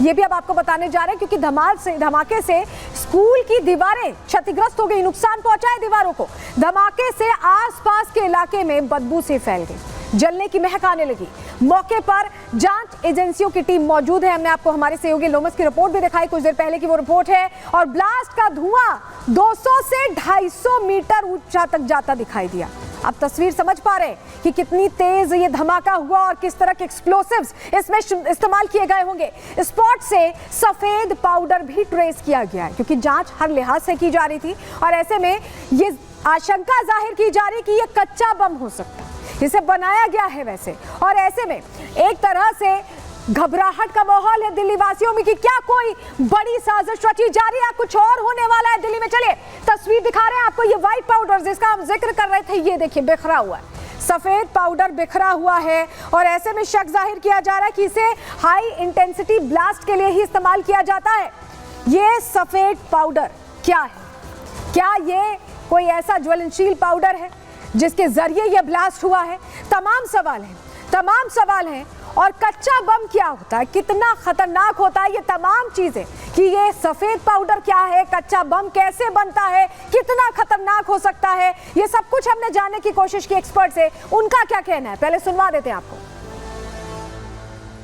ये भी अब आपको बताने जा रहे हैं, क्योंकि धमाके से स्कूल की दीवारें क्षतिग्रस्त हो गई, नुकसान पहुंचा है दीवारों को। धमाके से आसपास के इलाके में बदबू से फैल गई, जलने की महक आने लगी। मौके पर जांच एजेंसियों की टीम मौजूद है। हमने आपको हमारे सहयोगी लोमस की रिपोर्ट भी दिखाई कुछ देर पहले की वो रिपोर्ट है। और ब्लास्ट का धुआं 200 से 250 मीटर ऊंचा तक जाता दिखाई दिया। आप तस्वीर समझ पा रहे हैं कि कितनी तेज ये धमाका हुआ और किस तरह के एक्सप्लोसिव्स इसमें इस्तेमाल किए गए होंगे। स्पॉट से सफेद पाउडर भी ट्रेस किया गया है, क्योंकि जांच हर लिहाज से की जा रही थी। और ऐसे में ये आशंका जाहिर की जा रही कि ये कच्चा बम हो सकता है, इसे बनाया गया है वैसे। और ऐसे में एक तरह से घबराहट का माहौल है दिल्ली वासियों में कि क्या कोई बड़ी साजिश रची जा रही है, कुछ और होने वाला है दिल्ली में। चलिए तस्वीर दिखा रहे हैं आपको, ये व्हाइट पाउडर जिसका हम जिक्र कर रहे थे, ये देखिए बिखरा हुआ है, सफेद पाउडर बिखरा हुआ है। और ऐसे में शक जाहिर किया जा रहा है कि इसे हाई इंटेंसिटी ब्लास्ट के लिए ही इस्तेमाल किया जाता है। ये सफेद पाउडर क्या है? क्या ये कोई ऐसा ज्वलनशील पाउडर है जिसके जरिए यह ब्लास्ट हुआ है? तमाम सवाल हैं। और कच्चा बम क्या होता है, कितना खतरनाक होता है, ये तमाम चीजें कि ये सफेद पाउडर क्या है, कच्चा बम कैसे बनता है, कितना खतरनाक हो सकता है, ये सब कुछ हमने जानने की कोशिश की एक्सपर्ट से। उनका क्या कहना है, पहले सुनवा देते हैं आपको।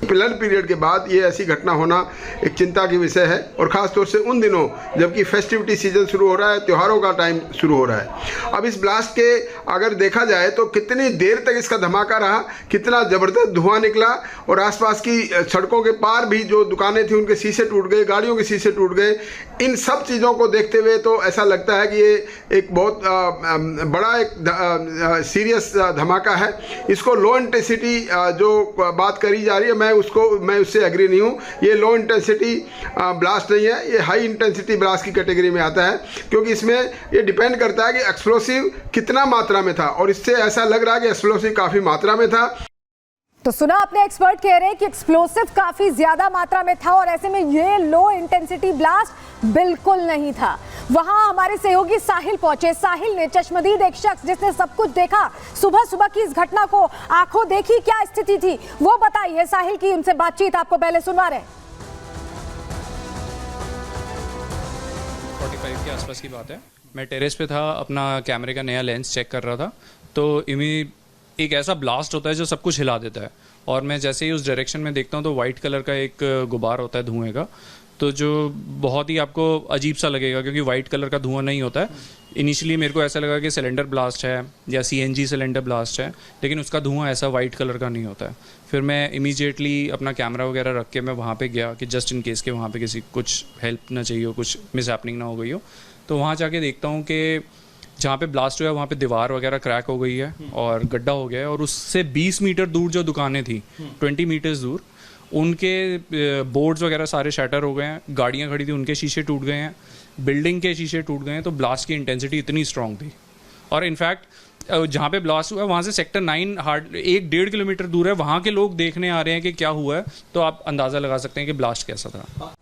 पिलर पीरियड के बाद ये ऐसी घटना होना एक चिंता की विषय है, और ख़ास तौर से उन दिनों जबकि फेस्टिविटी सीजन शुरू हो रहा है, त्योहारों का टाइम शुरू हो रहा है। अब इस ब्लास्ट के अगर देखा जाए तो कितनी देर तक इसका धमाका रहा, कितना ज़बरदस्त धुआं निकला, और आसपास की सड़कों के पार भी जो दुकानें थी उनके शीशे टूट गए, गाड़ियों के शीशे टूट गए। इन सब चीज़ों को देखते हुए तो ऐसा लगता है कि ये एक बहुत बड़ा एक सीरियस धमाका है। इसको लो इंटेंसिटी जो बात करी जा रही है, मैं उससे एग्री नहीं हूँ। ये लो इंटेंसिटी ब्लास्ट नहीं है, ये हाई इंटेंसिटी ब्लास्ट की कैटेगरी में आता है, क्योंकि इसमें ये डिपेंड करता है कि एक्सप्लोसिव कितना मात्रा में था, और इससे ऐसा लग रहा है कि एक्सप्लोसिव काफ़ी मात्रा में था। तो सुना आपने, एक्सपर्ट कह रहे हैं कि एक्सप्लोसिव काफी ज्यादा मात्रा में था, और ऐसे में ये लो इंटेंसिटी ब्लास्ट बिल्कुल नहीं था। वहां हमारे सहयोगी साहिल पहुंचे। साहिल ने चश्मदीद एक शख्स जिसने सब कुछ देखा, सुबह की इस घटना को आंखों देखी, क्या स्थिति थी वो बताई है साहिल की, उनसे बातचीत आपको पहले सुनवा रहे हैं। 45 के आसपास की बात है। मैं टेरेस पे था, अपना कैमरे का नया लेंस चेक कर रहा था, तो एक ऐसा ब्लास्ट होता है जो सब कुछ हिला देता है। और मैं जैसे ही उस डायरेक्शन में देखता हूँ तो वाइट कलर का एक गुबार होता है धुएं का, तो जो बहुत ही आपको अजीब सा लगेगा, क्योंकि वाइट कलर का धुआं नहीं होता है। इनिशियली मेरे को ऐसा लगा कि सिलेंडर ब्लास्ट है या CNG सिलेंडर ब्लास्ट है, लेकिन उसका धुआं ऐसा वाइट कलर का नहीं होता है। फिर मैं इमीडिएटली अपना कैमरा वगैरह रख के मैं वहाँ पे गया कि जस्ट इन केस के वहाँ पे किसी कुछ हेल्प ना चाहिए हो, कुछ मिस हैपनिंग ना हो गई हो। तो वहाँ जाके देखता हूँ कि जहाँ पे ब्लास्ट हुआ है वहाँ पे दीवार वगैरह क्रैक हो गई है और गड्ढा हो गया है, और उससे 20 मीटर दूर जो दुकानें थी, 20 मीटर्स दूर, उनके बोर्ड्स वगैरह सारे शटर हो गए हैं, गाड़ियाँ खड़ी थी उनके शीशे टूट गए हैं, बिल्डिंग के शीशे टूट गए हैं। तो ब्लास्ट की इंटेंसिटी इतनी स्ट्रांग थी। और इनफैक्ट जहाँ पे ब्लास्ट हुआ है वहाँ से सेक्टर 9 हार्ड 1-1.5 किलोमीटर दूर है, वहाँ के लोग देखने आ रहे हैं कि क्या हुआ है, तो आप अंदाज़ा लगा सकते हैं कि ब्लास्ट कैसा था।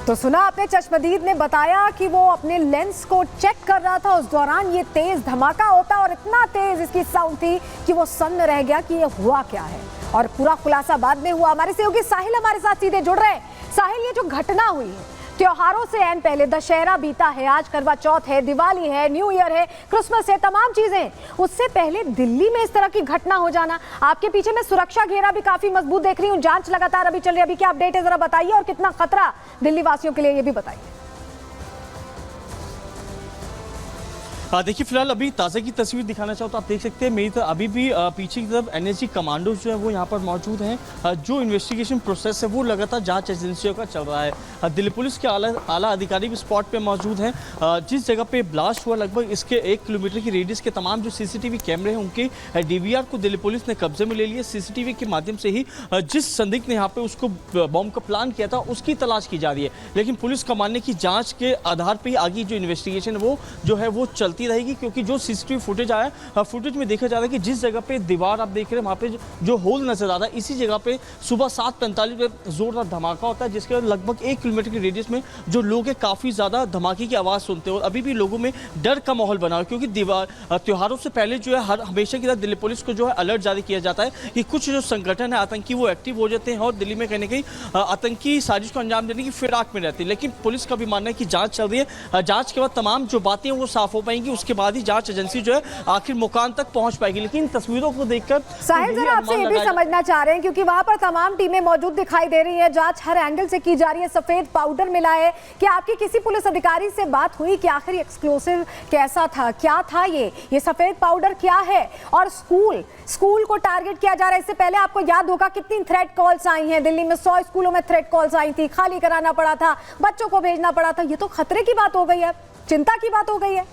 तो सुना आपने, चश्मदीद ने बताया कि वो अपने लेंस को चेक कर रहा था, उस दौरान ये तेज धमाका होता, और इतना तेज इसकी साउंड थी कि वो सन्न रह गया कि ये हुआ क्या है। और पूरा खुलासा बाद में हुआ। हमारे सहयोगी साहिल हमारे साथ सीधे जुड़ रहे हैं। साहिल, ये जो घटना हुई है, त्योहारों से ऐन पहले दशहरा बीता है, आज करवा चौथ है, दिवाली है, न्यू ईयर है, क्रिसमस है, तमाम चीजें, उससे पहले दिल्ली में इस तरह की घटना हो जाना, आपके पीछे मैं सुरक्षा घेरा भी काफी मजबूत देख रही हूँ, जांच लगातार अभी चल रही है, अभी क्या अपडेट है जरा बताइए, और कितना खतरा दिल्ली वासियों के लिए ये भी बताइए। देखिए फिलहाल अभी ताज़ा की तस्वीर दिखाना चाहो तो आप देख सकते हैं मेरी तरफ अभी भी पीछे की तरफ NSG कमांडो जो है वो यहाँ पर मौजूद हैं। जो इन्वेस्टिगेशन प्रोसेस है वो लगातार जांच एजेंसियों का चल रहा है। दिल्ली पुलिस के आला अधिकारी भी स्पॉट पे मौजूद हैं। जिस जगह पे ब्लास्ट हुआ लगभग इसके 1 किलोमीटर की रेडियस के तमाम जो CCTV कैमरे हैं उनके DVR को दिल्ली पुलिस ने कब्जे में ले लिया। CCTV के माध्यम से ही जिस संदिग्ध ने यहाँ पे उसको बॉम्ब का प्लान किया था उसकी तलाश की जा रही है, लेकिन पुलिस कमान की जाँच के आधार पर ही आगे जो इन्वेस्टिगेशन वो जो है वो चलता चलती रहेगी, क्योंकि जो सीसीटीवी फुटेज आया, फुटेज में देखा जा रहा है कि जिस जगह पे दीवार आप देख रहे हैं वहाँ पे जो होल नजर आ रहा है, इसी जगह पे सुबह 7:45 पे जोरदार धमाका होता है, जिसके लगभग 1 किलोमीटर के रेडियस में जो लोग हैं काफ़ी ज़्यादा धमाके की आवाज़ सुनते हैं। और अभी भी लोगों में डर का माहौल बना है, क्योंकि त्योहारों से पहले जो है हमेशा की तरह दिल्ली पुलिस को जो है अलर्ट जारी किया जाता है कि कुछ जो संगठन है आतंकी वो एक्टिव हो जाते हैं और दिल्ली में कहीं ना कहीं आतंकी साजिश को अंजाम देने की फिराक में रहती है। लेकिन पुलिस का भी मानना है कि जांच चल रही है, जांच के बाद तमाम जो बातें हैं वो साफ हो पाएंगी, उसके बाद ही जांच एजेंसी जो है आखिर मुकाम तक पहुंच पाएगी। लेकिन तस्वीरों को देखकर साहिल जरा आपसे ये भी समझना चाह रहे हैं, क्योंकि वहां पर तमाम टीमें मौजूद दिखाई दे रही है, जांच हर एंगल से की जा रही है, सफेद पाउडर मिला है, कि आपकी किसी पुलिस अधिकारी से बात हुई कि आखिर एक्सप्लोसिव कैसा था, क्या था ये सफेद पाउडर क्या है? और स्कूल को टारगेट किया जा रहा है। इससे पहले आपको याद होगा कितनी थ्रेट कॉल्स आई हैं, दिल्ली में 100 स्कूलों में थ्रेट कॉल्स आई थी, खाली कराना पड़ा था, बच्चों को भेजना पड़ा था। ये तो खतरे की बात हो गई है, चिंता की बात हो गई है।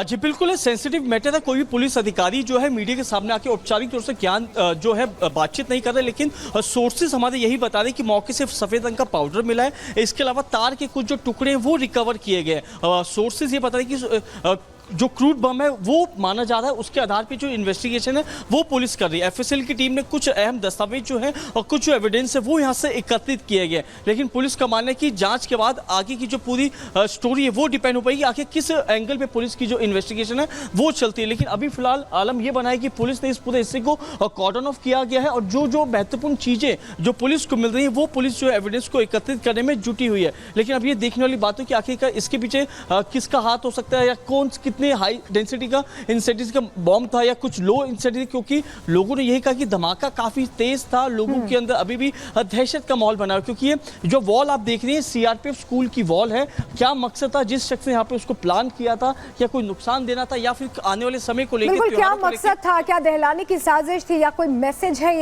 जी बिल्कुल, सेंसिटिव मैटर है। कोई भी पुलिस अधिकारी जो है मीडिया के सामने आके औपचारिक तौर से ज्ञान जो है बातचीत नहीं कर रहे, लेकिन सोर्सेज हमारे यही बता रहे कि मौके से सफेद रंग का पाउडर मिला है, इसके अलावा तार के कुछ जो टुकड़े हैं वो रिकवर किए गए। सोर्सेज ये बता रहे कि जो क्रूड बम है वो माना जा रहा है, उसके आधार पे जो इन्वेस्टिगेशन है वो पुलिस कर रही है। एफएसएल की टीम ने कुछ अहम दस्तावेज जो है और कुछ जो एविडेंस है वो यहाँ से एकत्रित किए गए, लेकिन पुलिस का मानना है कि जांच के बाद आगे की जो पूरी स्टोरी है वो डिपेंड हो पाएगी आखिर किस एंगल पे पुलिस की जो इन्वेस्टिगेशन है वो चलती है। लेकिन अभी फिलहाल आलम ये बना है कि पुलिस ने इस पूरे हिस्से को कॉर्डन ऑफ किया गया है और जो महत्वपूर्ण चीजें जो पुलिस को मिल रही है वो पुलिस जो एविडेंस को एकत्रित करने में जुटी हुई है। लेकिन अब ये देखने वाली बात है कि आखिरकार इसके पीछे किसका हाथ हो सकता है, या कौन कितने हाई डेंसिटी का इंसेंटिव का बॉम्ब था या कुछ लो इंसेंटिव, क्योंकि लोगों ने यही कहा कि धमाका काफी तेज था, लोगों के अंदर अभी भी दहशत का माहौल बना है। क्योंकि ये जो वॉल आप देख रहे हैं सीआरपीएफ स्कूल की वॉल है, क्या मकसद था जिस शख्स ने यहाँ पे उसको प्लान किया था, क्या कोई नुकसान देना था या फिर आने वाले समय को लेकर क्या मकसद था, क्या दहलाने की साजिश थी या कोई मैसेज है?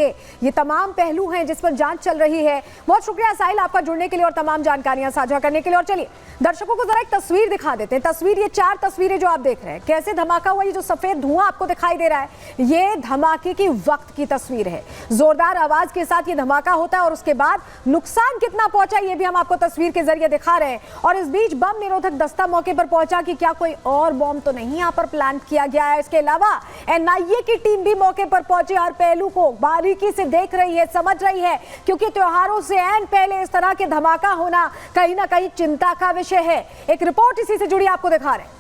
ये तमाम पहलू हैं जिस पर जांच चल रही है। बहुत शुक्रिया साहिल आपका जुड़ने के लिए और तमाम जानकारियां साझा करने के लिए। और चलिए दर्शकों को जरा एक तस्वीर दिखा देते हैं। तस्वीर, ये 4 तस्वीरें जो आप देख रहे हैं, कैसे धमाका हुआ, ये जो सफेद धुआं आपको दिखाई दे रहा है, ये धमाके की वक्त की तस्वीर है। जोरदार आवाज के साथ ये धमाका होता है और उसके बाद नुकसान कितना पहुंचा ये भी हम आपको तस्वीर के जरिए दिखा रहे हैं। और इस बीच बम निरोधक दस्ता मौके पर पहुंचा कि क्या कोई और बम तो नहीं यहाँ पर प्लान किया गया है। इसके अलावा एनआईए की टीम भी मौके पर पहुंची, हर पहलू को बारीकी से देख रही है, समझ रही है, क्योंकि त्योहारों से ऐन पहले इस तरह के धमाका होना कहीं ना कहीं चिंता का विषय है। एक रिपोर्ट इसी से जुड़ी आपको दिखा रहे हैं।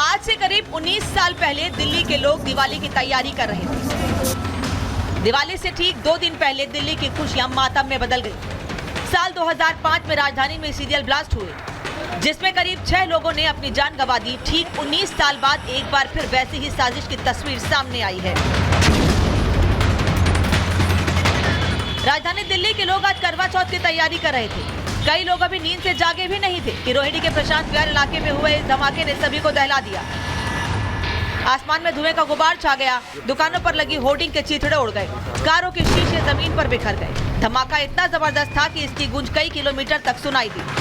आज से करीब 19 साल पहले दिल्ली के लोग दिवाली की तैयारी कर रहे थे। दिवाली से ठीक 2 दिन पहले दिल्ली की खुशियां मातम में बदल गई। साल 2005 में राजधानी में सीरियल ब्लास्ट हुए, जिसमें करीब 6 लोगों ने अपनी जान गंवा दी। ठीक 19 साल बाद एक बार फिर वैसी ही साजिश की तस्वीर सामने आई है। राजधानी दिल्ली के लोग आज करवा चौथ की तैयारी कर रहे थे। कई लोग अभी नींद से जागे भी नहीं थे कि रोहिणी के प्रशांत विहार इलाके में हुए इस धमाके ने सभी को दहला दिया। आसमान में धुएं का गुबार छा गया, दुकानों पर लगी होर्डिंग के चीथड़े उड़ गए, कारों के शीशे जमीन पर बिखर गए। धमाका इतना जबरदस्त था कि इसकी गूंज कई किलोमीटर तक सुनाई दी।